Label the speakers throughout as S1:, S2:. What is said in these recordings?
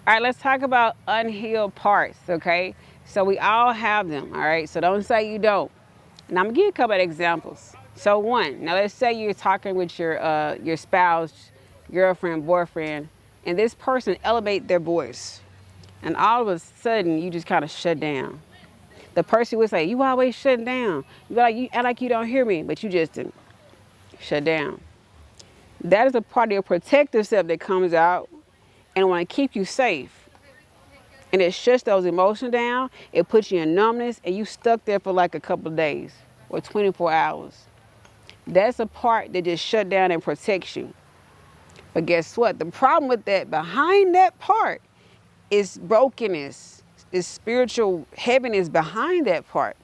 S1: All right, let's talk about unhealed parts, okay? So we all have them, all right? So don't say you don't. And I'm gonna give you a couple of examples. So one, now let's say you're talking with your spouse, girlfriend, boyfriend, and this person elevate their voice, and all of a sudden you just kind of shut down. The person would say, "You always shutting down. You act like you don't hear me, but you just didn't shut down." That is a part of your protective self that comes out and want to keep you safe. And it shuts those emotions down. It puts you in numbness, and you stuck there for like a couple of days or 24 hours. That's a part that just shut down and protects you. But guess what? The problem with that, behind that part, is brokenness, is spiritual heaviness behind that part.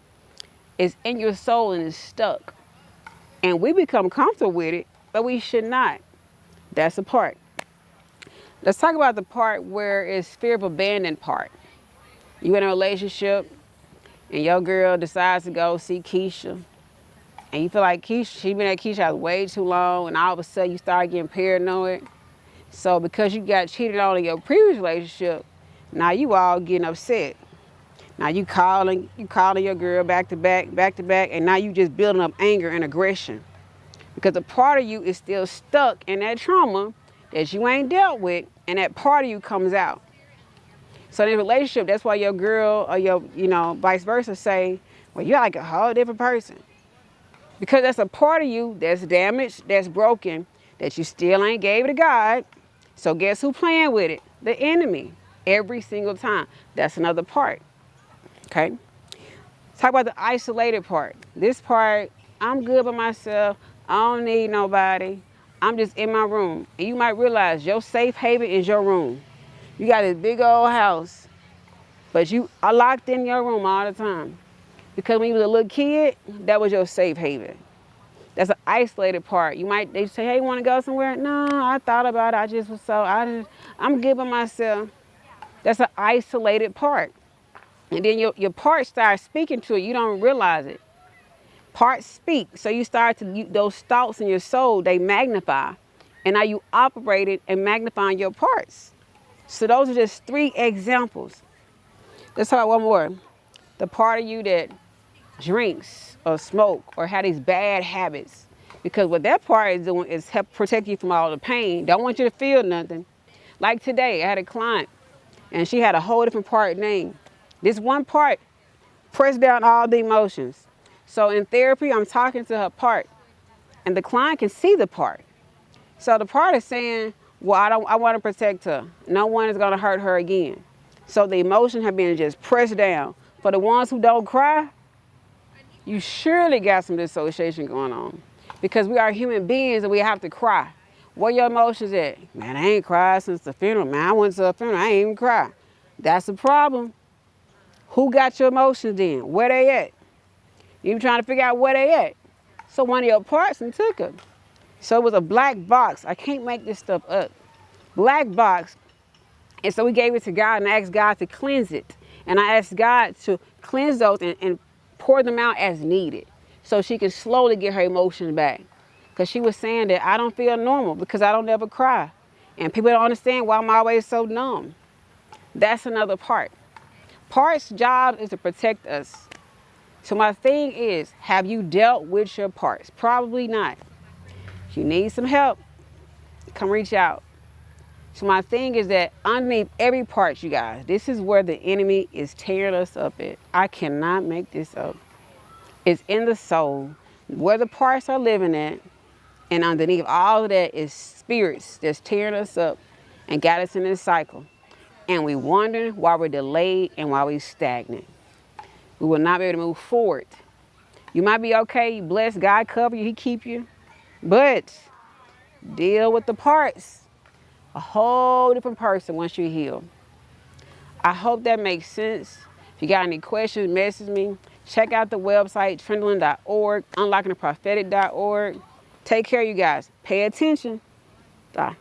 S1: It's in your soul and it's stuck. And we become comfortable with it, but we should not. That's a part. Let's talk about the part where it's fear of abandonment part. You in a relationship and your girl decides to go see Keisha, and you feel like she been at Keisha's house way too long, and all of a sudden you start getting paranoid. So because you got cheated on in your previous relationship, now you all getting upset. Now you calling your girl back to back, and now you just building up anger and aggression. Because a part of you is still stuck in that trauma that you ain't dealt with, and that part of you comes out. So in a relationship, that's why your girl or your, vice versa say, well, you're like a whole different person. Because that's a part of you that's damaged, that's broken, that you still ain't gave to God. So guess who playing with it? The enemy. Every single time. That's another part. Okay? Talk about the isolated part. This part, I'm good by myself. I don't need nobody. I'm just in my room. And you might realize your safe haven is your room. You got this big old house, but you are locked in your room all the time. Because when you was a little kid, that was your safe haven. That's an isolated part. They say, hey, you want to go somewhere? No, I thought about it. I'm good by myself. That's an isolated part. And then your part starts speaking to it. You don't realize it. Parts speak. So you start those thoughts in your soul, they magnify. And now you operate it and magnifying your parts. So those are just 3 examples. Let's talk about one more. The part of you that drinks or smoke or have these bad habits. Because what that part is doing is help protect you from all the pain. Don't want you to feel nothing. Like today, I had a client and she had a whole different part name. This one part pressed down all the emotions. So in therapy, I'm talking to her part and the client can see the part. So the part is saying, well, I want to protect her. No one is going to hurt her again. So the emotions have been just pressed down. For the ones who don't cry, you surely got some dissociation going on. Because we are human beings and we have to cry. Where your emotions at? Man, I ain't cried since the funeral. Man, I went to a funeral, I ain't even cry. That's a problem. Who got your emotions then? Where they at? You trying to figure out where they at. So one of your parts and took them. So it was a black box. I can't make this stuff up. Black box. And so we gave it to God and asked God to cleanse it. And I asked God to cleanse those and pour them out as needed. So she can slowly get her emotions back. Because she was saying that I don't feel normal because I don't ever cry. And people don't understand why I'm always so numb. That's another part. Part's job is to protect us. So my thing is, have you dealt with your parts? Probably not. If you need some help, come reach out. So my thing is that underneath every part, you guys, this is where the enemy is tearing us up at. I cannot make this up. It's in the soul, where the parts are living at, and underneath all of that is spirits that's tearing us up and got us in this cycle. And we wondering why we're delayed and why we're stagnant. We will not be able to move forward. You might be okay, you bless, God cover you, He keep you, but deal with the parts. A whole different person once you heal. I hope that makes sense. If you got any questions, message me. Check out the website, trendling.org, unlockingtheprophetic.org. Take care, you guys. Pay attention. Bye.